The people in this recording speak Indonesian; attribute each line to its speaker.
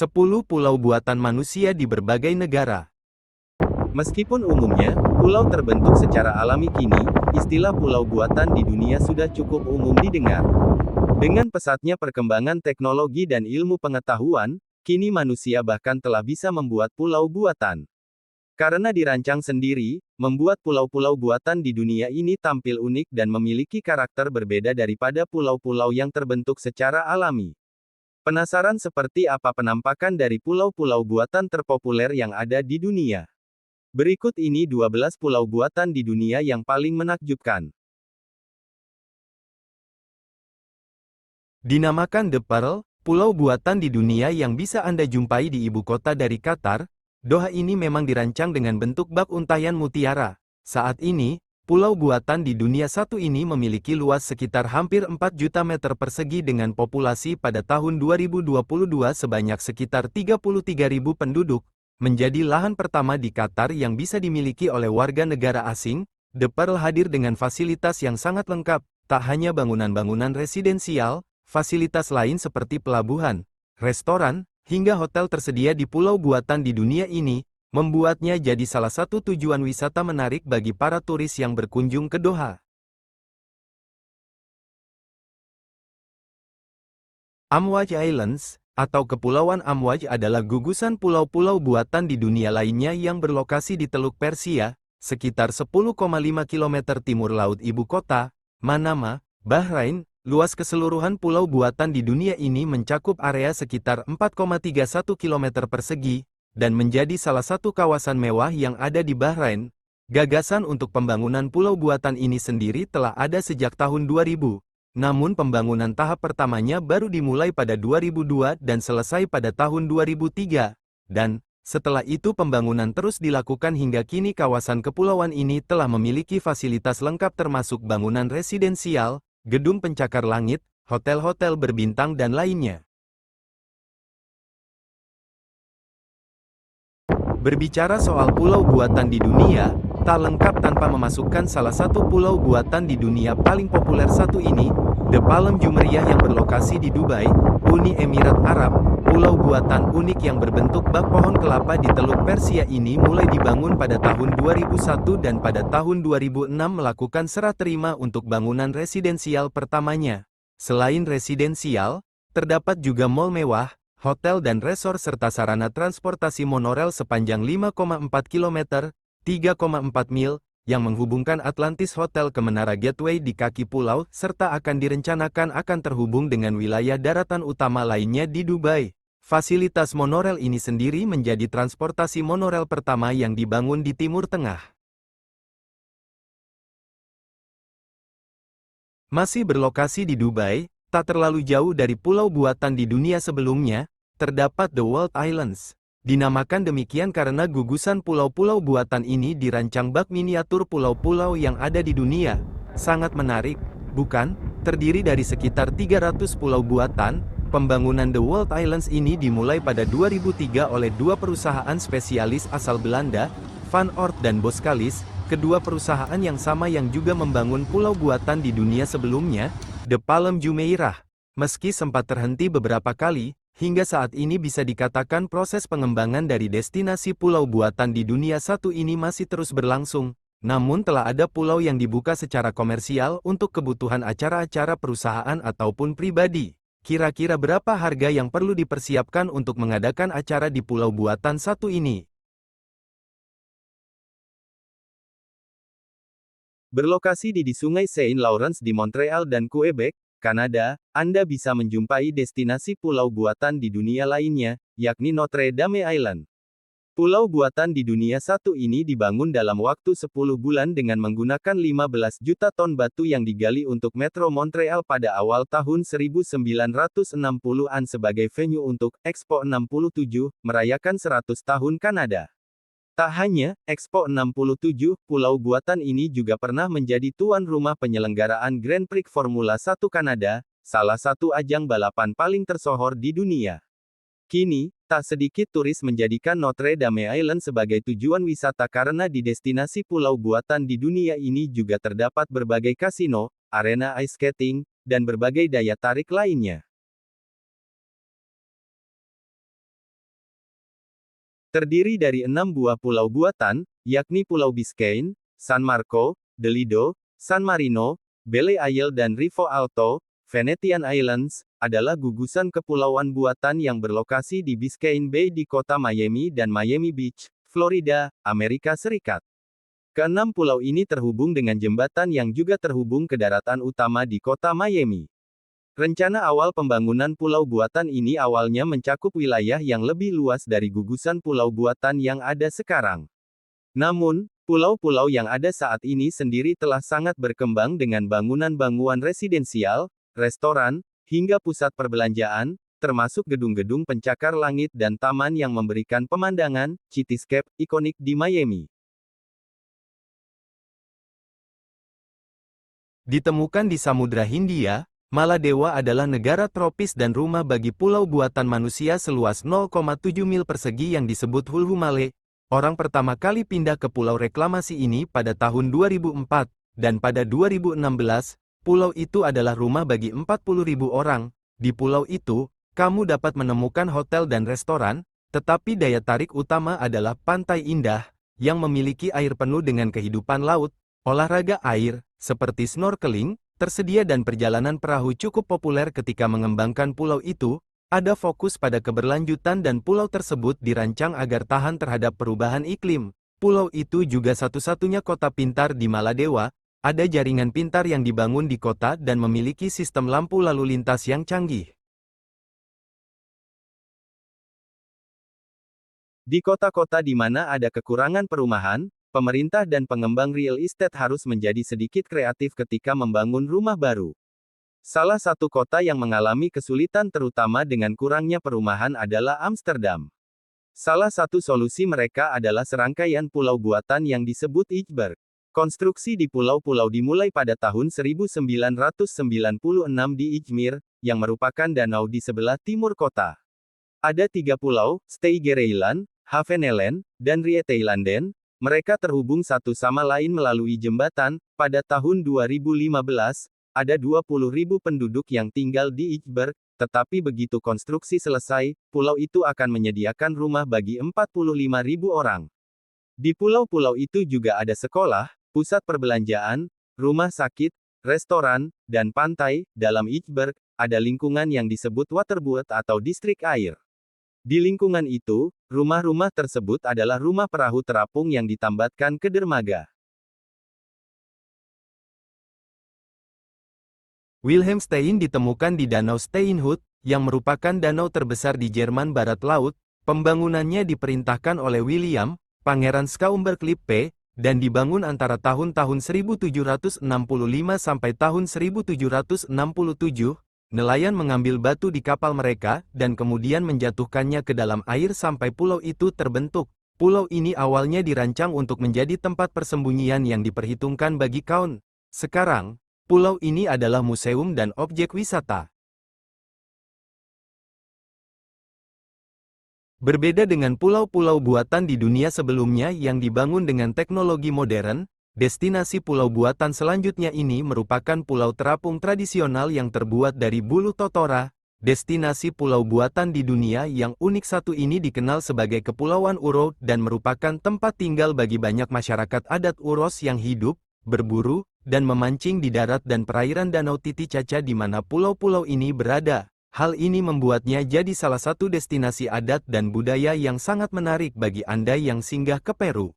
Speaker 1: 10 pulau buatan manusia di berbagai negara. Meskipun umumnya, pulau terbentuk secara alami kini, istilah pulau buatan di dunia sudah cukup umum didengar. Dengan pesatnya perkembangan teknologi dan ilmu pengetahuan, kini manusia bahkan telah bisa membuat pulau buatan. Karena dirancang sendiri, membuat pulau-pulau buatan di dunia ini tampil unik dan memiliki karakter berbeda daripada pulau-pulau yang terbentuk secara alami. Penasaran seperti apa penampakan dari pulau-pulau buatan terpopuler yang ada di dunia? Berikut ini 12 pulau buatan di dunia yang paling menakjubkan. Dinamakan The Pearl, pulau buatan di dunia yang bisa Anda jumpai di ibu kota dari Qatar, Doha ini memang dirancang dengan bentuk bak untayan mutiara. Saat ini, pulau buatan di dunia satu ini memiliki luas sekitar hampir 4 juta meter persegi dengan populasi pada tahun 2022 sebanyak sekitar 33.000 penduduk. Menjadi lahan pertama di Qatar yang bisa dimiliki oleh warga negara asing, The Pearl hadir dengan fasilitas yang sangat lengkap, tak hanya bangunan-bangunan residensial, fasilitas lain seperti pelabuhan, restoran, hingga hotel tersedia di pulau buatan di dunia ini, membuatnya jadi salah satu tujuan wisata menarik bagi para turis yang berkunjung ke Doha. Amwaj Islands, atau Kepulauan Amwaj adalah gugusan pulau-pulau buatan di dunia lainnya yang berlokasi di Teluk Persia, sekitar 10,5 km timur laut ibu kota, Manama, Bahrain. Luas keseluruhan pulau buatan di dunia ini mencakup area sekitar 4,31 km persegi, dan menjadi salah satu kawasan mewah yang ada di Bahrain. Gagasan untuk pembangunan pulau buatan ini sendiri telah ada sejak tahun 2000. Namun pembangunan tahap pertamanya baru dimulai pada 2002 dan selesai pada tahun 2003. Dan, setelah itu pembangunan terus dilakukan hingga kini kawasan kepulauan ini telah memiliki fasilitas lengkap termasuk bangunan residensial, gedung pencakar langit, hotel-hotel berbintang dan lainnya. Berbicara soal pulau buatan di dunia, tak lengkap tanpa memasukkan salah satu pulau buatan di dunia paling populer satu ini, The Palm Jumeirah yang berlokasi di Dubai, Uni Emirat Arab. Pulau buatan unik yang berbentuk bak pohon kelapa di Teluk Persia ini mulai dibangun pada tahun 2001 dan pada tahun 2006 melakukan serah terima untuk bangunan residensial pertamanya. Selain residensial, terdapat juga mall mewah, hotel dan resor serta sarana transportasi monorel sepanjang 5,4 km, 3,4 mil, yang menghubungkan Atlantis Hotel ke Menara Gateway di kaki pulau, serta akan direncanakan akan terhubung dengan wilayah daratan utama lainnya di Dubai. Fasilitas monorel ini sendiri menjadi transportasi monorel pertama yang dibangun di Timur Tengah. Masih berlokasi di Dubai, tak terlalu jauh dari pulau buatan di dunia sebelumnya, terdapat The World Islands. Dinamakan demikian karena gugusan pulau-pulau buatan ini dirancang bak miniatur pulau-pulau yang ada di dunia. Sangat menarik, bukan? Terdiri dari sekitar 300 pulau buatan, pembangunan The World Islands ini dimulai pada 2003 oleh dua perusahaan spesialis asal Belanda, Van Oord dan Boskalis, kedua perusahaan yang sama yang juga membangun pulau buatan di dunia sebelumnya, The Palm Jumeirah. Meski sempat terhenti beberapa kali, hingga saat ini bisa dikatakan proses pengembangan dari destinasi pulau buatan di dunia satu ini masih terus berlangsung. Namun telah ada pulau yang dibuka secara komersial untuk kebutuhan acara-acara perusahaan ataupun pribadi. Kira-kira berapa harga yang perlu dipersiapkan untuk mengadakan acara di pulau buatan satu ini? Berlokasi di Sungai Saint Lawrence di Montreal dan Quebec, Kanada, Anda bisa menjumpai destinasi pulau buatan di dunia lainnya, yakni Notre Dame Island. Pulau buatan di dunia satu ini dibangun dalam waktu 10 bulan dengan menggunakan 15 juta ton batu yang digali untuk Metro Montreal pada awal tahun 1960-an sebagai venue untuk Expo 67, merayakan 100 tahun Kanada. Tak hanya Expo 67, pulau buatan ini juga pernah menjadi tuan rumah penyelenggaraan Grand Prix Formula 1 Kanada, salah satu ajang balapan paling tersohor di dunia. Kini, tak sedikit turis menjadikan Notre Dame Island sebagai tujuan wisata karena di destinasi pulau buatan di dunia ini juga terdapat berbagai kasino, arena ice skating, dan berbagai daya tarik lainnya. Terdiri dari 6 buah pulau buatan, yakni Pulau Biscayne, San Marco, De Lido, San Marino, Belle Isle dan Rivo Alto. Venetian Islands adalah gugusan kepulauan buatan yang berlokasi di Biscayne Bay di kota Miami dan Miami Beach, Florida, Amerika Serikat. Keenam pulau ini terhubung dengan jembatan yang juga terhubung ke daratan utama di kota Miami. Rencana awal pembangunan pulau buatan ini awalnya mencakup wilayah yang lebih luas dari gugusan pulau buatan yang ada sekarang. Namun, pulau-pulau yang ada saat ini sendiri telah sangat berkembang dengan bangunan-bangunan residensial, restoran, hingga pusat perbelanjaan, termasuk gedung-gedung pencakar langit dan taman yang memberikan pemandangan, cityscape, ikonik di Miami. Ditemukan di Samudra Hindia, Maladewa adalah negara tropis dan rumah bagi pulau buatan manusia seluas 0,7 mil persegi yang disebut Hulhu Male. Orang pertama kali pindah ke pulau reklamasi ini pada tahun 2004, dan pada 2016, pulau itu adalah rumah bagi 40.000 orang. Di pulau itu, kamu dapat menemukan hotel dan restoran, tetapi daya tarik utama adalah pantai indah, yang memiliki air penuh dengan kehidupan laut, olahraga air, seperti snorkeling, tersedia dan perjalanan perahu cukup populer ketika mengembangkan pulau itu. Ada fokus pada keberlanjutan dan pulau tersebut dirancang agar tahan terhadap perubahan iklim. Pulau itu juga satu-satunya kota pintar di Maladewa. Ada jaringan pintar yang dibangun di kota dan memiliki sistem lampu lalu lintas yang canggih. Di kota-kota di mana ada kekurangan perumahan, pemerintah dan pengembang real estate harus menjadi sedikit kreatif ketika membangun rumah baru. Salah satu kota yang mengalami kesulitan terutama dengan kurangnya perumahan adalah Amsterdam. Salah satu solusi mereka adalah serangkaian pulau buatan yang disebut iceberg. Konstruksi di pulau-pulau dimulai pada tahun 1996 di Izmir, yang merupakan danau di sebelah timur kota. Ada 3 pulau, Steigereiland, Haveneiland, dan Rieteilanden. Mereka terhubung satu sama lain melalui jembatan. Pada tahun 2015, ada 20.000 penduduk yang tinggal di iceberg, tetapi begitu konstruksi selesai, pulau itu akan menyediakan rumah bagi 45.000 orang. Di pulau-pulau itu juga ada sekolah, pusat perbelanjaan, rumah sakit, restoran, dan pantai. Dalam iceberg, ada lingkungan yang disebut waterboard atau distrik air. Di lingkungan itu, rumah-rumah tersebut adalah rumah perahu terapung yang ditambatkan ke dermaga. Wilhelm Stein ditemukan di Danau Steinhut, yang merupakan danau terbesar di Jerman Barat Laut. Pembangunannya diperintahkan oleh William, Pangeran Schaumburg-Lippe, dan dibangun antara tahun-tahun 1765 sampai tahun 1767. Nelayan mengambil batu di kapal mereka, dan kemudian menjatuhkannya ke dalam air sampai pulau itu terbentuk. Pulau ini awalnya dirancang untuk menjadi tempat persembunyian yang diperhitungkan bagi kaum. Sekarang, pulau ini adalah museum dan objek wisata. Berbeda dengan pulau-pulau buatan di dunia sebelumnya yang dibangun dengan teknologi modern, destinasi pulau buatan selanjutnya ini merupakan pulau terapung tradisional yang terbuat dari bulu totora. Destinasi pulau buatan di dunia yang unik satu ini dikenal sebagai Kepulauan Uro dan merupakan tempat tinggal bagi banyak masyarakat adat Uros yang hidup, berburu, dan memancing di darat dan perairan Danau Titicaca di mana pulau-pulau ini berada. Hal ini membuatnya jadi salah satu destinasi adat dan budaya yang sangat menarik bagi Anda yang singgah ke Peru.